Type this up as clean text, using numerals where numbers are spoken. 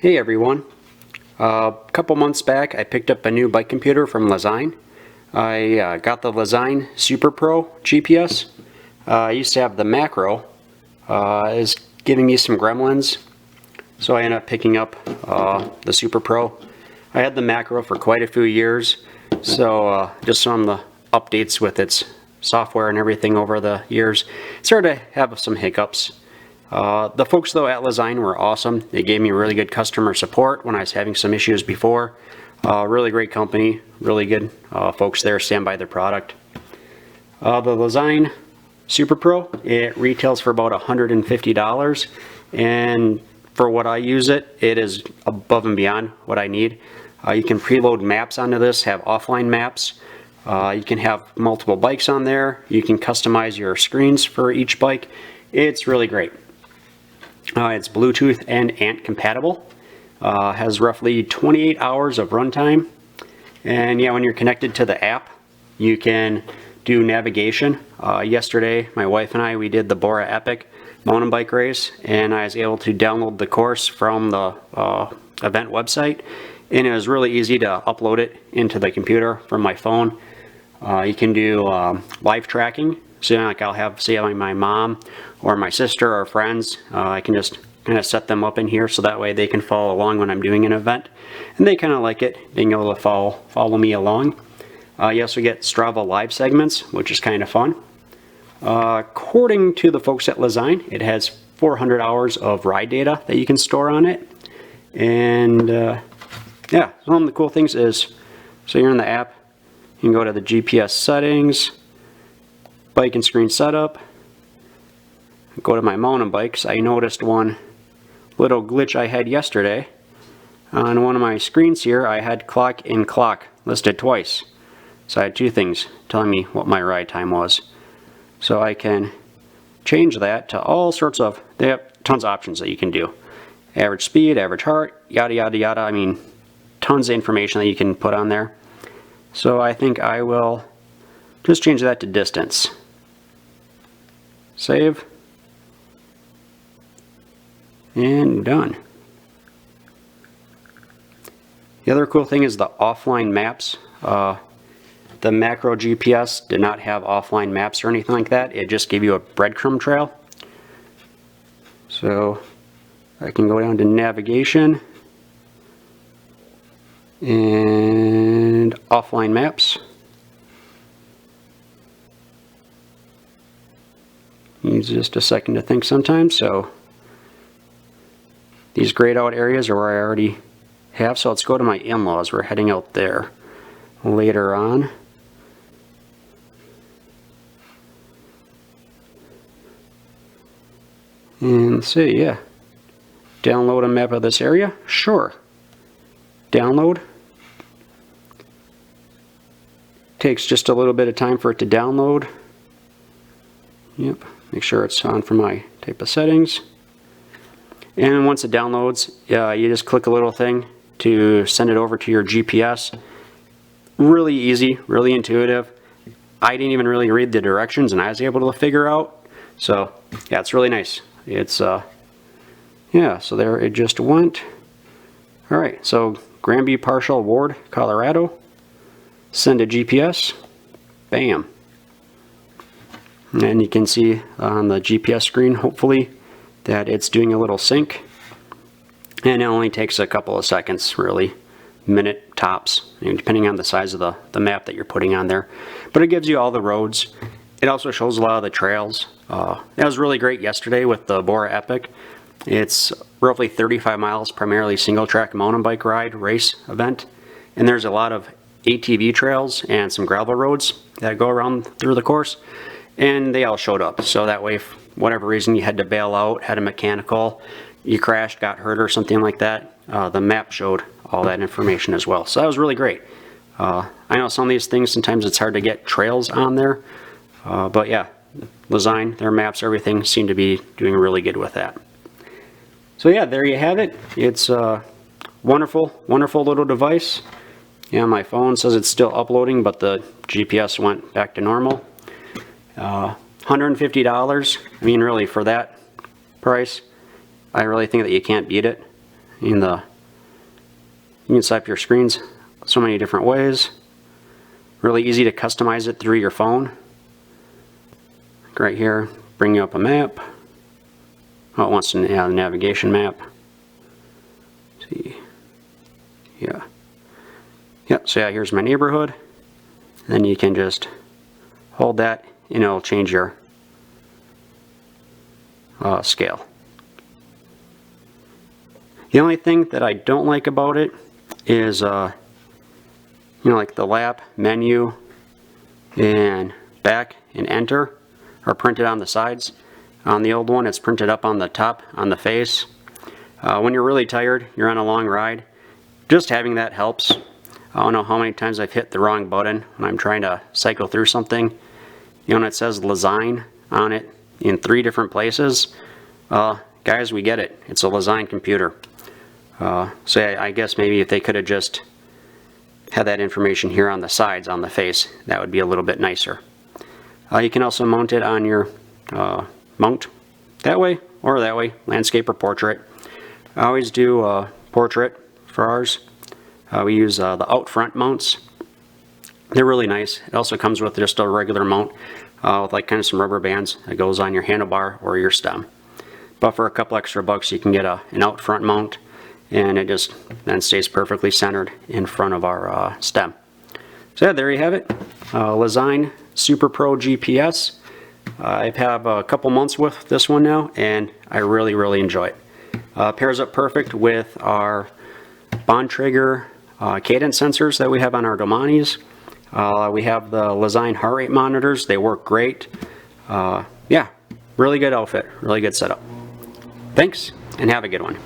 Hey everyone. A couple months back I picked up a new bike computer from Lezyne. I got the Lezyne Super Pro GPS. I used to have the Macro. Is giving me some gremlins, so I ended up picking up the Super Pro. I had the Macro for quite a few years, so just some of the updates with its software and everything over the years started to have some hiccups. The folks though at Lezyne were awesome. They gave me really good customer support when I was having some issues before. Really great company, really good folks there, stand by their product. The Lezyne Super Pro, it retails for about $150, and for what I use it, it is above and beyond what I need. You can preload maps onto this, have offline maps. You can have multiple bikes on there. You can customize your screens for each bike. It's really great. It's Bluetooth and ANT compatible. Has roughly 28 hours of runtime. And yeah, when you're connected to the app, you can do navigation. Yesterday, my wife and we did the Bora Epic mountain bike race, and I was able to download the course from the event website, and it was really easy to upload it into the computer from my phone. You can do live tracking. So like I'll have, say, my mom or my sister or friends, I can just kind of set them up in here so that way they can follow along when I'm doing an event. And they kind of like it, being able to follow me along. You also get STRAVA live segments, which is kind of fun. According to the folks at Lezyne, it has 400 hours of ride data that you can store on it. And yeah, one of the cool things is, so you're in the app, you can go to the GPS settings, bike and screen setup, go to my mountain bikes. I noticed one little glitch I had yesterday. On one of my screens here, I had clock and clock listed twice. So I had two things telling me what my ride time was. So I can change that to all sorts of, they have tons of options that you can do. Average speed, average heart, yada yada yada. I mean, tons of information that you can put on there. So I think I will just change that to distance. Save. And done. The other cool thing is the offline maps. The Macro GPS did not have offline maps or anything like that. It just gave you a breadcrumb trail. So I can go down to navigation and offline maps. Needs just a second to think sometimes. So these grayed out areas are where I already have. So let's go to my in-laws. We're heading out there later on. And let's see, yeah. Download a map of this area? Sure. Download. Takes just a little bit of time for it to download. Yep. Make sure it's on for my type of settings. And once it downloads, you just click a little thing to send it over to your GPS. Really easy, really intuitive. I didn't even really read the directions and I was able to figure out. So yeah, it's really nice. It's yeah, so there it just went. All right, so Granby Partial Ward, Colorado. Send a GPS. Bam. And you can see on the GPS screen, hopefully, that it's doing a little sync. And it only takes a couple of seconds, really, minute tops, depending on the size of the map that you're putting on there. But it gives you all the roads. It also shows a lot of the trails. That was really great yesterday with the Bora Epic. It's roughly 35 miles, primarily single track mountain bike ride race event. And there's a lot of ATV trails and some gravel roads that go around through the course. And they all showed up, so that way, if whatever reason you had to bail out, had a mechanical, you crashed, got hurt or something like that, the map showed all that information as well. So that was really great. I know some of these things, sometimes it's hard to get trails on there, but yeah, Lezyne, their maps, everything seem to be doing really good with that. So yeah, there you have it. It's a wonderful, wonderful little device. Yeah, my phone says it's still uploading, but the GPS went back to normal. $150. I mean, really, for that price, I really think that you can't beat it. I mean, the You can set up your screens so many different ways. Really easy to customize it through your phone. Like right here, bring you up a map. Oh, it wants to have a navigation map. See, yeah. Yep, so yeah, here's my neighborhood. Then you can just hold that and it'll change your scale. The only thing that I don't like about it is, like the lap, menu, and back and enter are printed on the sides. On the old one, it's printed up on the top, on the face. When you're really tired, you're on a long ride, just having that helps. I don't know how many times I've hit the wrong button when I'm trying to cycle through something. And it says Lezyne on it in 3 different places. Guys, we get it. It's a Lezyne computer. So I guess maybe if they could have just had that information here on the sides, on the face, that would be a little bit nicer. You can also mount it on your mount that way or that way, landscape or portrait. I always do portrait for ours. We use the out front mounts. They're really nice. It also comes with just a regular mount with like kind of some rubber bands that goes on your handlebar or your stem. But for a couple extra bucks you can get an out front mount, and it just then stays perfectly centered in front of our stem. So yeah, there you have it. Lezyne Super Pro GPS. I've had a couple months with this one now, and I really enjoy it. Pairs up perfect with our Bontrager cadence sensors that we have on our Domanis. We have the Lezyne heart rate monitors. They work great. Yeah, really good outfit, really good setup. Thanks, and have a good one.